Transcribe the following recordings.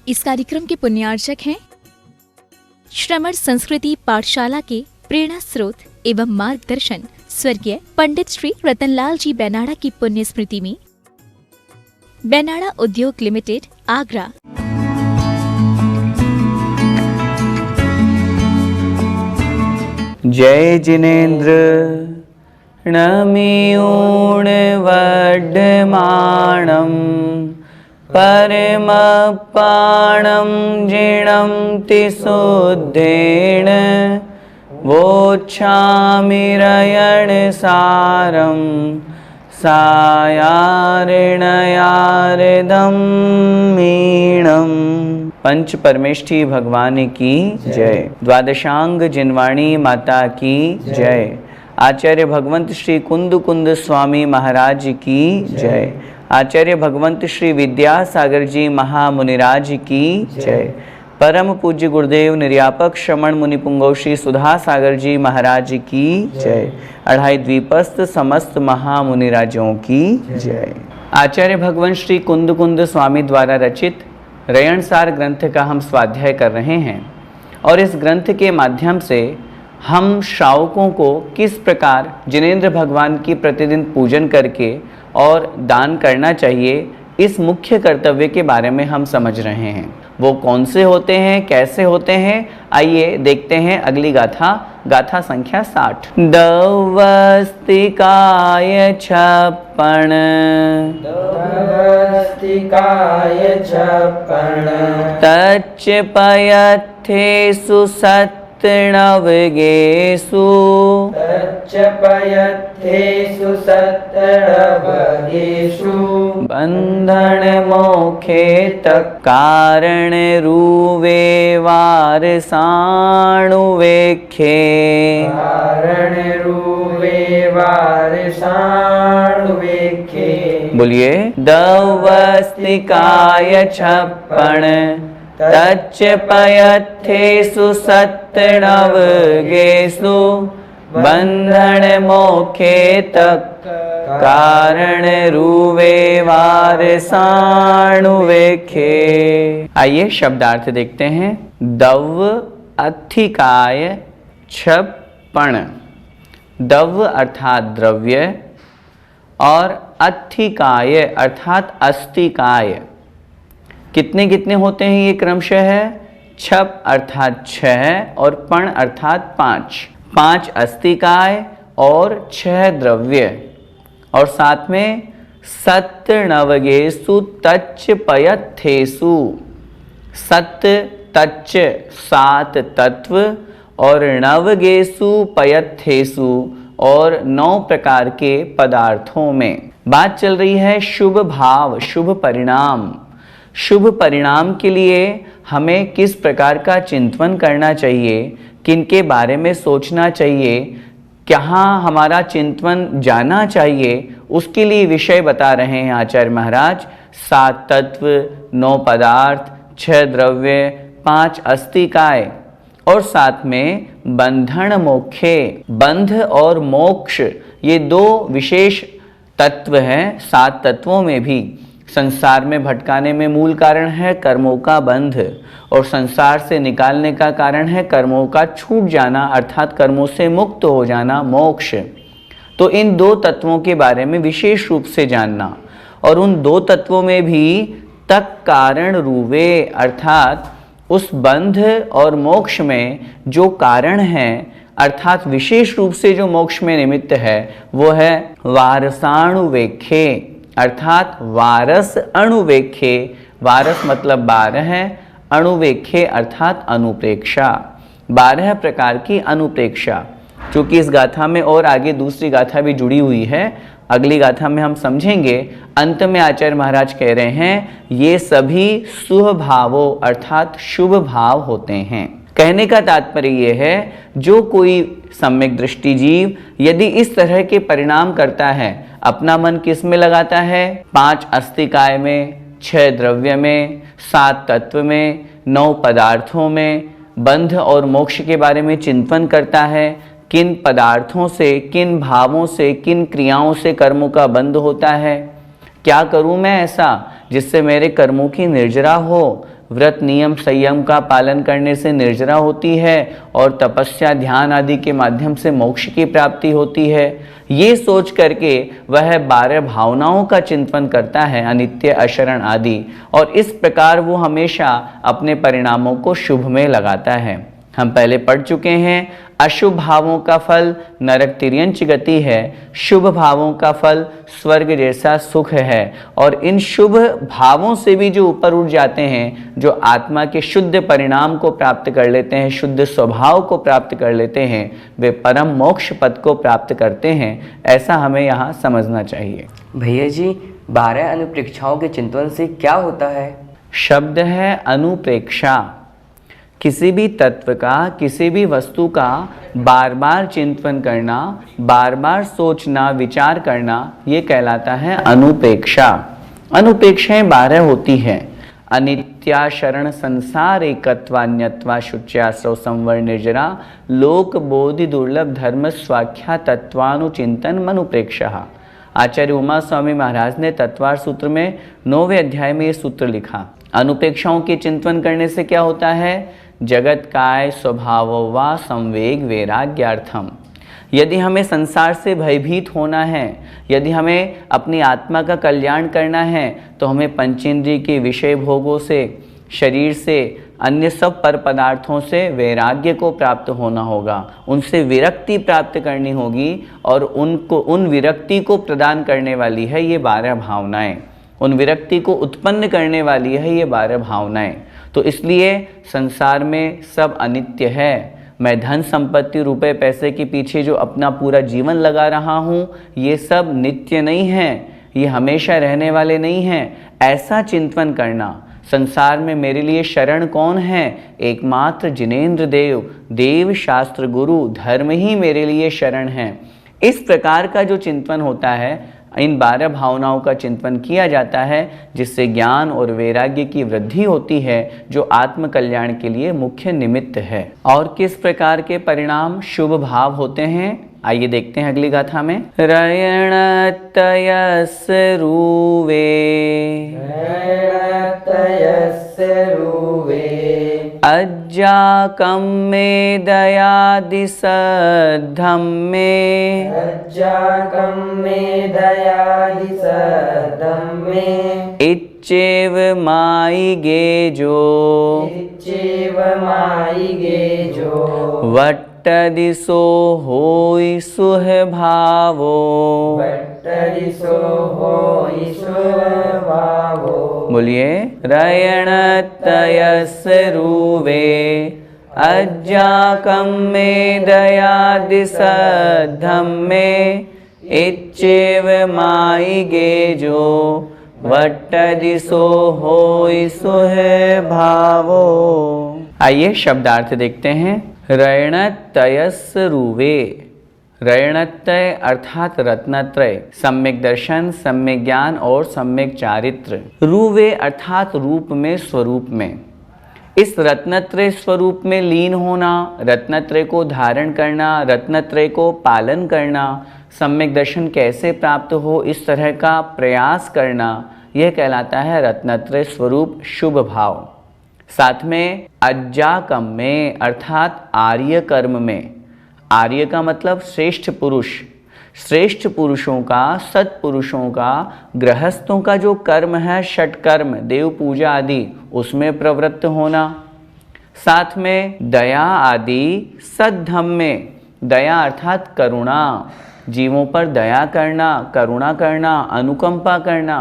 इस कार्यक्रम के पुण्यार्चक हैं श्रमण संस्कृति पाठशाला के प्रेरणा स्रोत एवं मार्गदर्शन स्वर्गीय पंडित श्री रतनलाल जी बेनाड़ा की पुण्य स्मृति में बेनाड़ा उद्योग लिमिटेड, आगरा। जय जिनेन्द्र नमियूण वड्डमाणं परमपाणं जीर्णं तिशुद्धेन वोच्छामिरयणसारं सायारिणयारदं मीणम्। पंच परमेष्ठी भगवान की जय। द्वादशांग जिनवाणी माता की जय। आचार्य भगवंत श्री कुंद कुंद स्वामी महाराज की जय। आचार्य भगवंत श्री विद्यासागर जी महामुनिराज की जय। परम पूज्य गुरुदेव निर्यापक श्रमण मुनि पुंगव श्री सुधा सागर जी महाराज की जय। अढ़ाई द्वीपस्थ समस्त महामुनिराजों की जय। आचार्य भगवंत श्री कुंद कुंद स्वामी द्वारा रचित रयणसार ग्रंथ का हम स्वाध्याय कर रहे हैं और इस ग्रंथ के माध्यम से हम श्रावकों को किस प्रकार जिनेंद्र भगवान की प्रतिदिन पूजन करके और दान करना चाहिए, इस मुख्य कर्तव्य के बारे में हम समझ रहे हैं। वो कौन से होते हैं, कैसे होते हैं, आइए देखते हैं अगली गाथा, गाथा संख्या 60। दवस्तिकाय छप्पन तच्च पयथेषु सत्नवगेषु बंधन मोखे तत्कारण रूवे वारसाणुवेखे। बोलिए दवस्तिकाय छप्पन तच्च पयथेषु सत्नवगेषु बंधन मोखे तत्कारण रूवे वारसाणुवेखे। आइए शब्दार्थ देखते हैं। दव अधिकाय छप्पन। दव अर्थात द्रव्य और अधिकाय अर्थात अस्तिकाय। कितने कितने होते हैं ये क्रमशः है? छप अर्थात 6 और पण अर्थात 5। 5 अस्तिकाय और 6 द्रव्य और साथ में सत्य नवगेसु तच्च पयथेषु। सत्य तच्च 7 तत्व और नवगेसु पयथेषु और 9 प्रकार के पदार्थों में। बात चल रही है शुभ भाव, शुभ परिणाम। शुभ परिणाम के लिए हमें किस प्रकार का चिंतन करना चाहिए, किनके बारे में सोचना चाहिए, कहाँ हमारा चिंतन जाना चाहिए, उसके लिए विषय बता रहे हैं आचार्य महाराज। 7 तत्व, 9 पदार्थ, 6 द्रव्य, 5 अस्तिकाय और साथ में बंधन मोक्षे। बंध और मोक्ष ये 2 विशेष तत्व हैं। 7 तत्वों में भी संसार में भटकाने में मूल कारण है कर्मों का बंध और संसार से निकालने का कारण है कर्मों का छूट जाना अर्थात कर्मों से मुक्त हो जाना, मोक्ष। तो इन 2 तत्वों के बारे में विशेष रूप से जानना और उन 2 तत्वों में भी तक कारण रूवे अर्थात उस बंध और मोक्ष में जो कारण है अर्थात विशेष रूप से जो मोक्ष में निमित्त है वो है वारसाणुवेखे अर्थात वारस अणुवेखे। वारस मतलब 12 है, अणुवेखे अर्थात अनुप्रेक्षा। 12 प्रकार की अनुप्रेक्षा, चूँकि इस गाथा में और आगे दूसरी गाथा भी जुड़ी हुई है, अगली गाथा में हम समझेंगे। अंत में आचार्य महाराज कह रहे हैं ये सभी सुभावों अर्थात शुभ भाव होते हैं। कहने का तात्पर्य ये है जो कोई सम्यक दृष्टि जीव यदि इस तरह के परिणाम करता है, अपना मन किस में लगाता है? 5 अस्तिकाय में, 6 द्रव्य में, 7 तत्व में, 9 पदार्थों में, बंध और मोक्ष के बारे में चिंतन करता है। किन पदार्थों से, किन भावों से, किन क्रियाओं से कर्मों का बंध होता है, क्या करूं मैं ऐसा जिससे मेरे कर्मों की निर्जरा हो, व्रत नियम संयम का पालन करने से निर्जरा होती है और तपस्या ध्यान आदि के माध्यम से मोक्ष की प्राप्ति होती है। ये सोच करके वह 12 भावनाओं का चिंतन करता है, अनित्य अशरण आदि, और इस प्रकार वो हमेशा अपने परिणामों को शुभ में लगाता है। हम पहले पढ़ चुके हैं, अशुभ भावों का फल नरक तिर्यंच गति है, शुभ भावों का फल स्वर्ग जैसा सुख है। और इन शुभ भावों से भी जो ऊपर उठ जाते हैं, जो आत्मा के शुद्ध परिणाम को प्राप्त कर लेते हैं, शुद्ध स्वभाव को प्राप्त कर लेते हैं, वे परम मोक्ष पद को प्राप्त करते हैं। ऐसा हमें यहाँ समझना चाहिए। भैया जी, 12 अनुप्रेक्षाओं के चिंतन से क्या होता है? शब्द है अनुप्रेक्षा। किसी भी तत्व का, किसी भी वस्तु का बार बार चिंतन करना, बार बार सोचना, विचार करना, ये कहलाता है अनुप्रेक्षा। अनुप्रेक्षाएं 12 होती हैं। अनित्या शरण संसार एकत्वान्यत्वा शुच्याश्रव संवर निर्जरा लोक बोधि दुर्लभ धर्म स्वाख्या तत्वानुचिंतन मनुप्रेक्षा। आचार्य उमा स्वामी महाराज ने तत्वार सूत्र में 9वें अध्याय में ये सूत्र लिखा। अनुप्रेक्षाओं के चिंतन करने से क्या होता है? जगत काय स्वभाव वा संवेग वैराग्यार्थम। यदि हमें संसार से भयभीत होना है, यदि हमें अपनी आत्मा का कल्याण करना है, तो हमें पंचेंद्रिय के विषय भोगों से, शरीर से, अन्य सब पर पदार्थों से वैराग्य को प्राप्त होना होगा, उनसे विरक्ति प्राप्त करनी होगी। और उन विरक्ति को प्रदान करने वाली है ये 12 भावनाएं, उन विरक्ति को उत्पन्न करने वाली है ये 12 भावनाएं। तो इसलिए संसार में सब अनित्य है। मैं धन संपत्ति रुपए पैसे के पीछे जो अपना पूरा जीवन लगा रहा हूँ, ये सब नित्य नहीं है, ये हमेशा रहने वाले नहीं हैं। ऐसा चिंतन करना। संसार में मेरे लिए शरण कौन है? एकमात्र जिनेंद्र देव, देव शास्त्र गुरु धर्म ही मेरे लिए शरण है। इस प्रकार का जो चिंतन होता है, इन 12 भावनाओं का चिंतन किया जाता है, जिससे ज्ञान और वैराग्य की वृद्धि होती है, जो आत्म कल्याण के लिए मुख्य निमित्त है। और किस प्रकार के परिणाम शुभ भाव होते हैं, आइए देखते हैं अगली गाथा में। रयण तयस रूवे अज्जाकं मे दयादि सद्धम्मे इच्चेव माई गे जो वट्टदिसो होई सुहभावो। बोलिए, रयण तयस रूवे अज्जाकं मे दयादि सद्धम्मे इच्चेव माई गे जो वट्टदिसो होई सुहभावो। आइए शब्दार्थ देखते हैं। रयणतयस रूवे। रयणत्रय अर्थात रत्नत्रय, सम्यक दर्शन, सम्यक ज्ञान और सम्यक चारित्र। रूवे अर्थात रूप में, स्वरूप में। इस रत्नत्रय स्वरूप में लीन होना, रत्नत्रय को धारण करना, रत्नत्रय को पालन करना, सम्यक दर्शन कैसे प्राप्त हो, इस तरह का प्रयास करना, यह कहलाता है रत्नत्रय स्वरूप शुभ भाव। साथ में अज्जाकम में अर्थात आर्य कर्म में। आर्य का मतलब श्रेष्ठ पुरुष। श्रेष्ठ पुरुषों का, सत्पुरुषों का, गृहस्थों का जो कर्म है, षट कर्म, देव पूजा आदि, उसमें प्रवृत्त होना। साथ में दया आदि सद्धम्म में। दया अर्थात करुणा, जीवों पर दया करना, करुणा करना, अनुकंपा करना।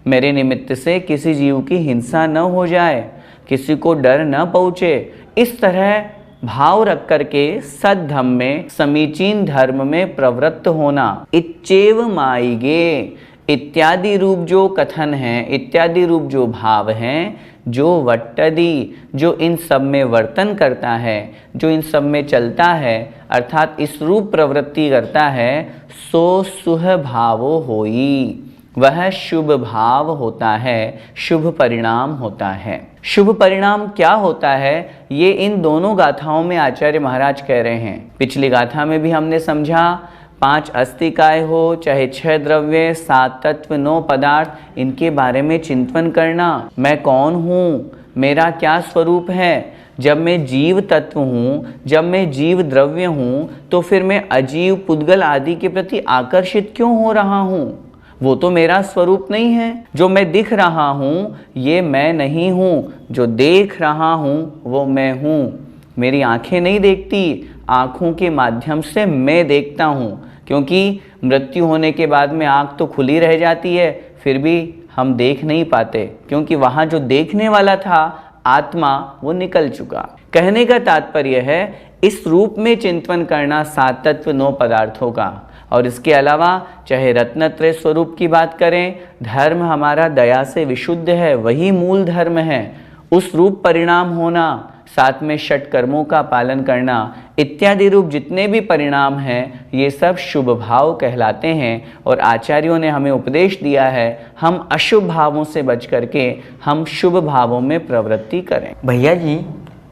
मेरे निमित्त से किसी जीव की हिंसा न हो जाए, किसी को डर न पहुँचे, इस तरह भाव रख करके सद्धम्म में, समीचीन धर्म में प्रवृत्त होना। इच्चेव माईगे इत्यादि रूप जो कथन है, इत्यादि रूप जो भाव हैं, जो वट्टदि, जो इन सब में वर्तन करता है, जो इन सब में चलता है, अर्थात इस रूप प्रवृत्ति करता है, सो सुह भावो होई, वह शुभ भाव होता है, शुभ परिणाम होता है। शुभ परिणाम क्या होता है, ये इन दोनों गाथाओं में आचार्य महाराज कह रहे हैं। पिछली गाथा में भी हमने समझा, 5 अस्तिकाय हो, चाहे 6 द्रव्य, 7 तत्व, 9 पदार्थ, इनके बारे में चिंतन करना। मैं कौन हूँ, मेरा क्या स्वरूप है। जब मैं जीव तत्व हूँ, जब मैं जीव द्रव्य हूँ, तो फिर मैं अजीव पुद्गल आदि के प्रति आकर्षित क्यों हो रहा हूँ? वो तो मेरा स्वरूप नहीं है। जो मैं दिख रहा हूँ ये मैं नहीं हूँ, जो देख रहा हूँ वो मैं हूँ। मेरी आंखें नहीं देखती, आँखों के माध्यम से मैं देखता हूँ, क्योंकि मृत्यु होने के बाद में आँख तो खुली रह जाती है, फिर भी हम देख नहीं पाते, क्योंकि वहाँ जो देखने वाला था आत्मा वो निकल चुका। कहने का तात्पर्य है इस रूप में चिंतन करना सात तत्व 9 पदार्थों का। और इसके अलावा चाहे रत्नत्रय स्वरूप की बात करें, धर्म हमारा दया से विशुद्ध है, वही मूल धर्म है। उस रूप परिणाम होना, साथ में षट कर्मों का पालन करना इत्यादि रूप जितने भी परिणाम हैं ये सब शुभ भाव कहलाते हैं। और आचार्यों ने हमें उपदेश दिया है हम अशुभ भावों से बच करके हम शुभ भावों में प्रवृत्ति करें। भैया जी,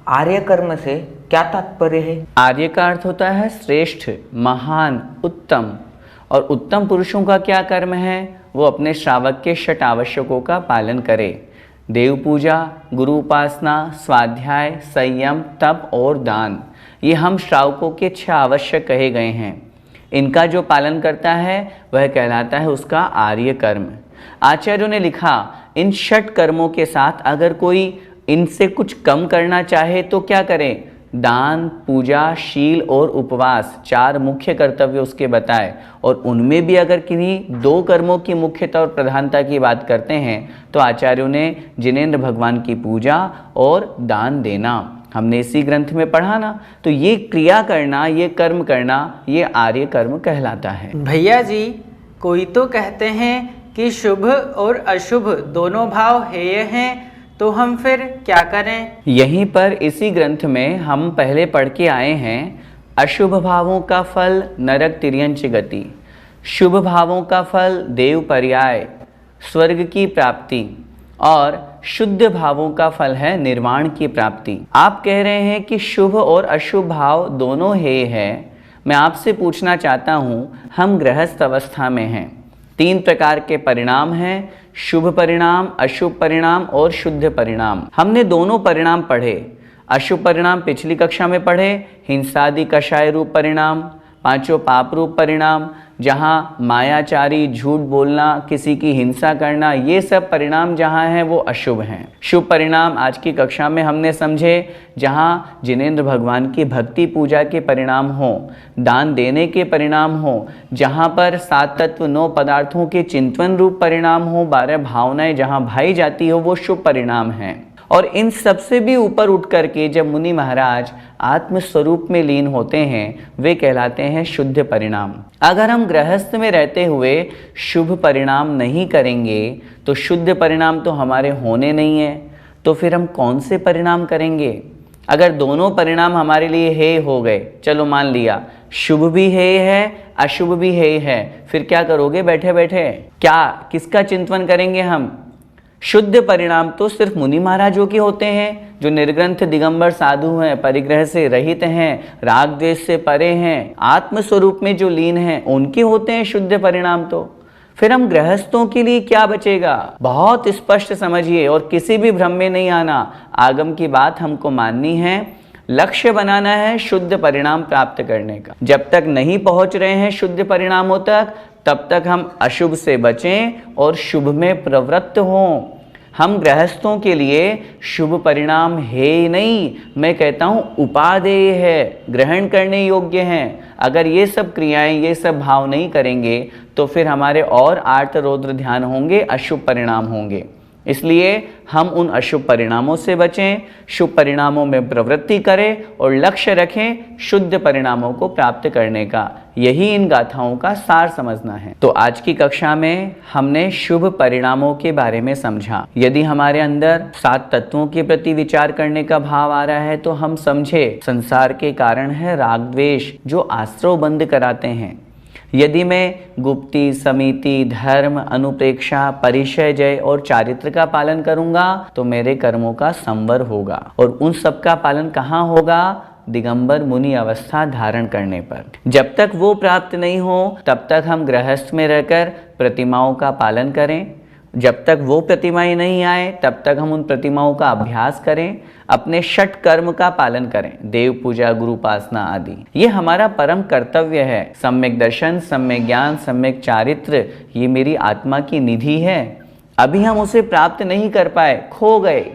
आर्य कर्म से क्या तात्पर्य है? आर्य का अर्थ होता है श्रेष्ठ, महान, उत्तम। और उत्तम पुरुषों का क्या कर्म है? वो अपने श्रावक के षट आवश्यकों का पालन करे। देव पूजा, गुरु उपासना, स्वाध्याय, संयम, तप और दान, ये हम श्रावकों के 6 आवश्यक कहे गए हैं। इनका जो पालन करता है वह कहलाता है उसका आर्य कर्म। आचार्यों ने लिखा इन षट कर्मों के साथ अगर कोई इनसे कुछ कम करना चाहे तो क्या करे? दान, पूजा, शील और उपवास 4 मुख्य कर्तव्य उसके बताए। और उनमें भी अगर किन्हीं 2 कर्मों की मुख्यता और प्रधानता की बात करते हैं तो आचार्यों ने जिनेंद्र भगवान की पूजा और दान देना, हमने इसी ग्रंथ में पढ़ा ना। तो ये क्रिया करना, ये कर्म करना, ये आर्य कर्म कहलाता है। भैया जी, कोई तो कहते हैं कि शुभ और अशुभ दोनों भाव हेय हैं, तो हम फिर क्या करें? यहीं पर इसी ग्रंथ में हम पहले पढ़ के आए हैं अशुभ भावों का फल नरक तिर्यंच गति, शुभ भावों का फल देव पर्याय, स्वर्ग की प्राप्ति, और शुद्ध भावों का फल है निर्वाण की प्राप्ति। आप कह रहे हैं कि शुभ और अशुभ भाव दोनों हेय है। मैं आपसे पूछना चाहता हूँ, हम गृहस्थ अवस्था में हैं, 3 प्रकार के परिणाम हैं, शुभ परिणाम, अशुभ परिणाम और शुद्ध परिणाम। हमने दोनों परिणाम पढ़े। अशुभ परिणाम पिछली कक्षा में पढ़े, हिंसादि कषाय रूप परिणाम, 5 पाप रूप परिणाम, जहाँ मायाचारी, झूठ बोलना, किसी की हिंसा करना, ये सब परिणाम जहाँ हैं वो अशुभ हैं। शुभ परिणाम आज की कक्षा में हमने समझे, जहाँ जिनेंद्र भगवान की भक्ति पूजा के परिणाम हो, दान देने के परिणाम हो, जहाँ पर 7 तत्व 9 पदार्थों के चिंतन रूप परिणाम हो, 12 भावनाएं जहाँ भाई जाती हो, वो शुभ परिणाम हैं। और इन सबसे भी ऊपर उठ करके जब मुनि महाराज आत्मस्वरूप में लीन होते हैं वे कहलाते हैं शुद्ध परिणाम। अगर हम गृहस्थ में रहते हुए शुभ परिणाम नहीं करेंगे तो शुद्ध परिणाम तो हमारे होने नहीं है, तो फिर हम कौन से परिणाम करेंगे? अगर दोनों परिणाम हमारे लिए हेय हो गए, चलो मान लिया शुभ भी हेय है, अशुभ भी हेय है, फिर क्या करोगे बैठे बैठे? क्या किसका चिंतन करेंगे हम? शुद्ध परिणाम तो सिर्फ मुनि महाराजों के होते हैं, जो निर्ग्रंथ दिगंबर साधु हैं, परिग्रह से रहित हैं, राग द्वेष से परे हैं, आत्मस्वरूप में जो लीन हैं, उनके होते हैं शुद्ध परिणाम। तो फिर हम गृहस्थों के लिए क्या बचेगा? बहुत स्पष्ट समझिए और किसी भी भ्रम में नहीं आना। आगम की बात हमको माननी है, लक्ष्य बनाना है शुद्ध परिणाम प्राप्त करने का। जब तक नहीं पहुंच रहे हैं शुद्ध परिणामों तक, तब तक हम अशुभ से बचें और शुभ में प्रवृत्त हों। हम गृहस्थों के लिए शुभ परिणाम है ही नहीं, मैं कहता हूँ उपादेय है, ग्रहण करने योग्य हैं। अगर ये सब क्रियाएं, ये सब भाव नहीं करेंगे तो फिर हमारे और आर्त रौद्र ध्यान होंगे, अशुभ परिणाम होंगे। इसलिए हम उन अशुभ परिणामों से बचें, शुभ परिणामों में प्रवृत्ति करें और लक्ष्य रखें शुद्ध परिणामों को प्राप्त करने का। यही इन गाथाओं का सार समझना है। तो आज की कक्षा में हमने शुभ परिणामों के बारे में समझा। यदि हमारे अंदर 7 तत्वों के प्रति विचार करने का भाव आ रहा है तो हम समझे संसार के कारण है राग द्वेष, जो आश्रव बंद कराते हैं। यदि मैं गुप्ति, समिति, धर्म, अनुप्रेक्षा, परिचय, जय और चारित्र का पालन करूंगा तो मेरे कर्मों का संवर होगा। और उन सब का पालन कहाँ होगा? दिगंबर मुनि अवस्था धारण करने पर। जब तक वो प्राप्त नहीं हो तब तक हम गृहस्थ में रहकर प्रतिमाओं का पालन करें, जब तक वो प्रतिमाएं नहीं आए तब तक हम उन प्रतिमाओं का अभ्यास करें, अपने षट कर्म का पालन करें, देव पूजा, गुरु उपासना आदि। ये हमारा परम कर्तव्य है। सम्यक दर्शन, सम्यक ज्ञान, सम्यक चारित्र, ये मेरी आत्मा की निधि है। अभी हम उसे प्राप्त नहीं कर पाए, खो गए,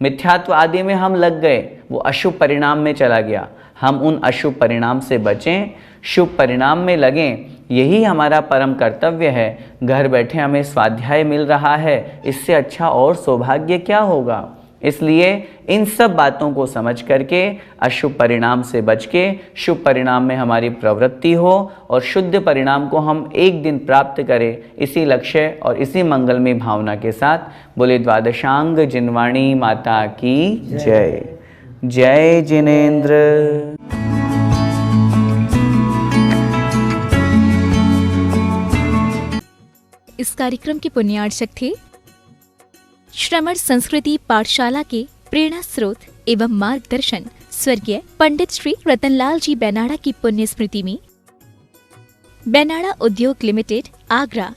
मिथ्यात्व आदि में हम लग गए, वो अशुभ परिणाम में चला गया। हम उन अशुभ परिणाम से बचें, शुभ परिणाम में लगें, यही हमारा परम कर्तव्य है। घर बैठे हमें स्वाध्याय मिल रहा है, इससे अच्छा और सौभाग्य क्या होगा। इसलिए इन सब बातों को समझ करके अशुभ परिणाम से बच के शुभ परिणाम में हमारी प्रवृत्ति हो और शुद्ध परिणाम को हम एक दिन प्राप्त करें, इसी लक्ष्य और इसी मंगलमय भावना के साथ बोले द्वादशांग जिनवाणी माता की जय। जय जिनेंद्र। इस कार्यक्रम के पुण्यार्चक थे श्रमण संस्कृति पाठशाला के प्रेरणा स्रोत एवं मार्गदर्शन स्वर्गीय पंडित श्री रतनलाल जी बेनाड़ा की पुण्य स्मृति में बेनाड़ा उद्योग लिमिटेड, आगरा।